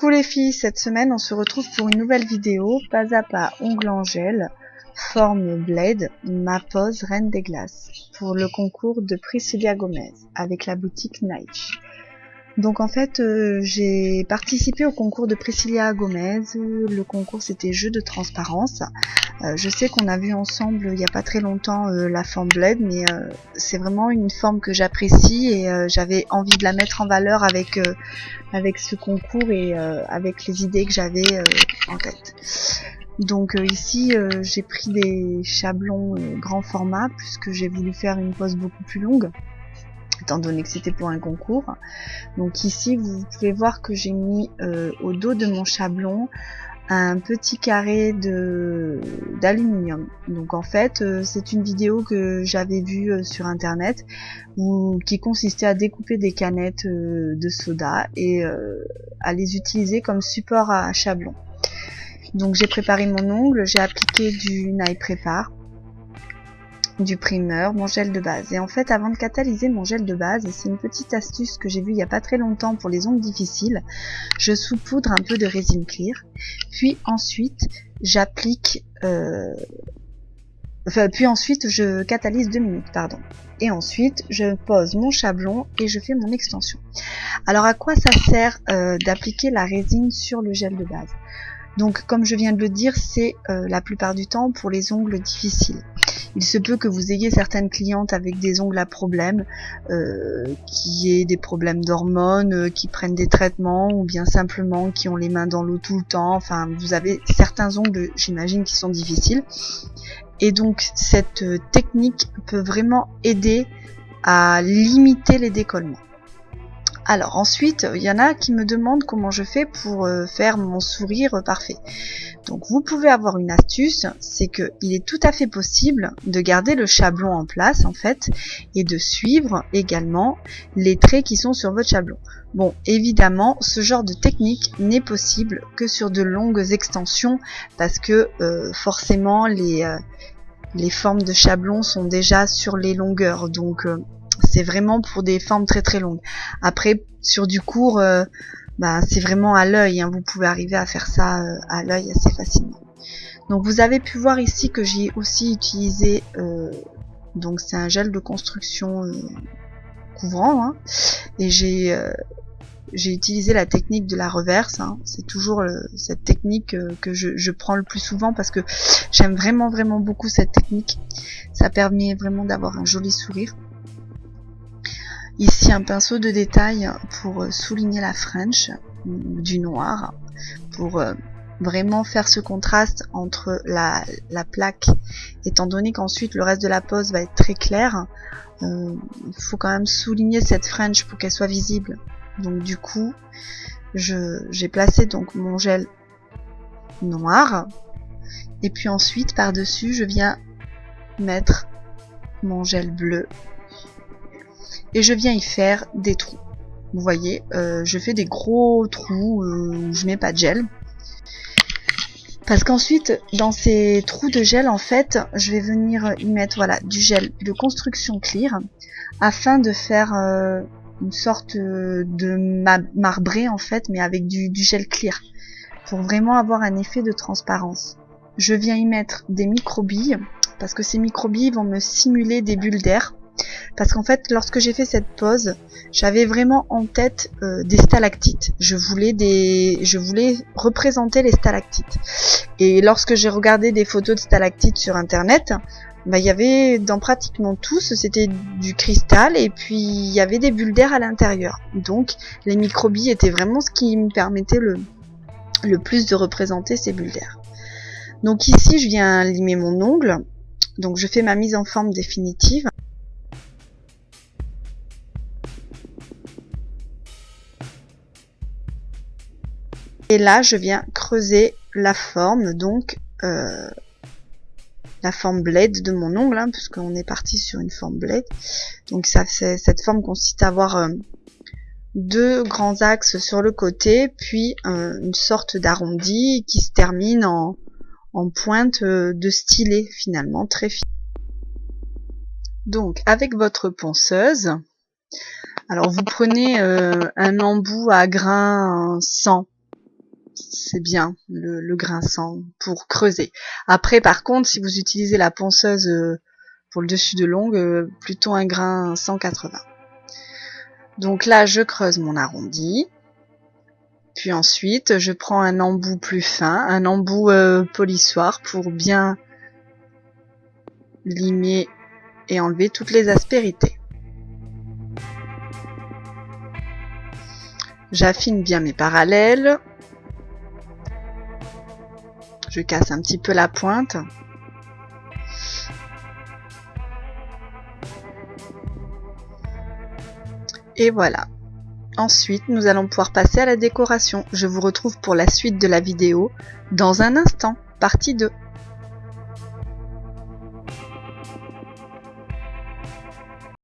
Coucou les filles, cette semaine on se retrouve pour une nouvelle vidéo, pas à pas, ongle en gel, forme blade, ma pose reine des glaces, pour le concours de Priscilla Gomez, avec la boutique Nike. Donc en fait j'ai participé au concours de Priscilla Gomez, le concours c'était jeu de transparence. Je sais qu'on a vu ensemble il n'y a pas très longtemps la forme blade, mais c'est vraiment une forme que j'apprécie et j'avais envie de la mettre en valeur avec ce concours et avec les idées que j'avais en tête. Donc ici j'ai pris des chablons grand format puisque j'ai voulu faire une pose beaucoup plus longue étant donné que c'était pour un concours. Donc ici vous pouvez voir que j'ai mis au dos de mon chablon un petit carré d'aluminium. Donc en fait c'est une vidéo que j'avais vue sur internet qui consistait à découper des canettes de soda et à les utiliser comme support à chablon. Donc j'ai préparé mon ongle, j'ai appliqué du Nail Prépare, du primer, mon gel de base. Et en fait, avant de catalyser mon gel de base, c'est une petite astuce que j'ai vue il n'y a pas très longtemps pour les ongles difficiles, je saupoudre un peu de résine clear, puis ensuite j'applique puis ensuite je catalyse 2 minutes, pardon. Et ensuite je pose mon chablon et je fais mon extension. Alors à quoi ça sert d'appliquer la résine sur le gel de base? Donc comme je viens de le dire, c'est la plupart du temps pour les ongles difficiles. Il se peut que vous ayez certaines clientes avec des ongles à problème, qui aient des problèmes d'hormones, qui prennent des traitements ou bien simplement qui ont les mains dans l'eau tout le temps. Enfin, vous avez certains ongles, j'imagine, qui sont difficiles. Et donc cette technique peut vraiment aider à limiter les décollements. Alors ensuite, il y en a qui me demandent comment je fais pour faire mon sourire parfait. Donc vous pouvez avoir une astuce, c'est que il est tout à fait possible de garder le chablon en place en fait et de suivre également les traits qui sont sur votre chablon. Bon, évidemment, ce genre de technique n'est possible que sur de longues extensions parce que forcément les formes de chablon sont déjà sur les longueurs, donc c'est vraiment pour des formes très très longues. Après, sur du court, c'est vraiment à l'œil, hein. Vous pouvez arriver à faire ça à l'œil assez facilement. Donc vous avez pu voir ici que j'ai aussi utilisé, donc c'est un gel de construction couvrant, hein, et j'ai utilisé la technique de la reverse, hein. C'est toujours cette technique que je prends le plus souvent parce que j'aime vraiment beaucoup cette technique. Ça permet vraiment d'avoir un joli sourire. Ici un pinceau de détail pour souligner la French du noir, pour vraiment faire ce contraste entre la plaque, étant donné qu'ensuite le reste de la pose va être très clair. Il faut quand même souligner cette French pour qu'elle soit visible. Donc du coup j'ai placé donc mon gel noir et puis ensuite par dessus je viens mettre mon gel bleu et je viens y faire des trous. Vous voyez, je fais des gros trous où je mets pas de gel. Parce qu'ensuite, dans ces trous de gel, en fait, je vais venir y mettre du gel de construction clear afin de faire une sorte de marbré en fait, mais avec du gel clear pour vraiment avoir un effet de transparence. Je viens y mettre des microbilles parce que ces microbilles vont me simuler des bulles d'air. Parce qu'en fait, lorsque j'ai fait cette pose, j'avais vraiment en tête des stalactites. Je voulais représenter les stalactites. Et lorsque j'ai regardé des photos de stalactites sur internet, il y avait dans pratiquement tous, c'était du cristal et puis il y avait des bulles d'air à l'intérieur. Donc les microbilles étaient vraiment ce qui me permettait le plus de représenter ces bulles d'air. Donc ici, je viens limer mon ongle. Donc je fais ma mise en forme définitive. Et là, je viens creuser la forme, donc la forme blade de mon ongle, hein, puisqu'on est parti sur une forme blade. Donc cette forme consiste à avoir 2 grands axes sur le côté, puis une sorte d'arrondi qui se termine en pointe de stylet finalement, très fine. Donc avec votre ponceuse, alors vous prenez un embout à grain 100 c'est bien le grinçant pour creuser. Après, par contre, si vous utilisez la ponceuse pour le dessus de l'ongle, plutôt un grain 180. Donc là, je creuse mon arrondi. Puis ensuite, je prends un embout plus fin, un embout polissoir pour bien limer et enlever toutes les aspérités. J'affine bien mes parallèles. Je casse un petit peu la pointe. Et voilà. Ensuite, nous allons pouvoir passer à la décoration. Je vous retrouve pour la suite de la vidéo dans un instant, partie 2.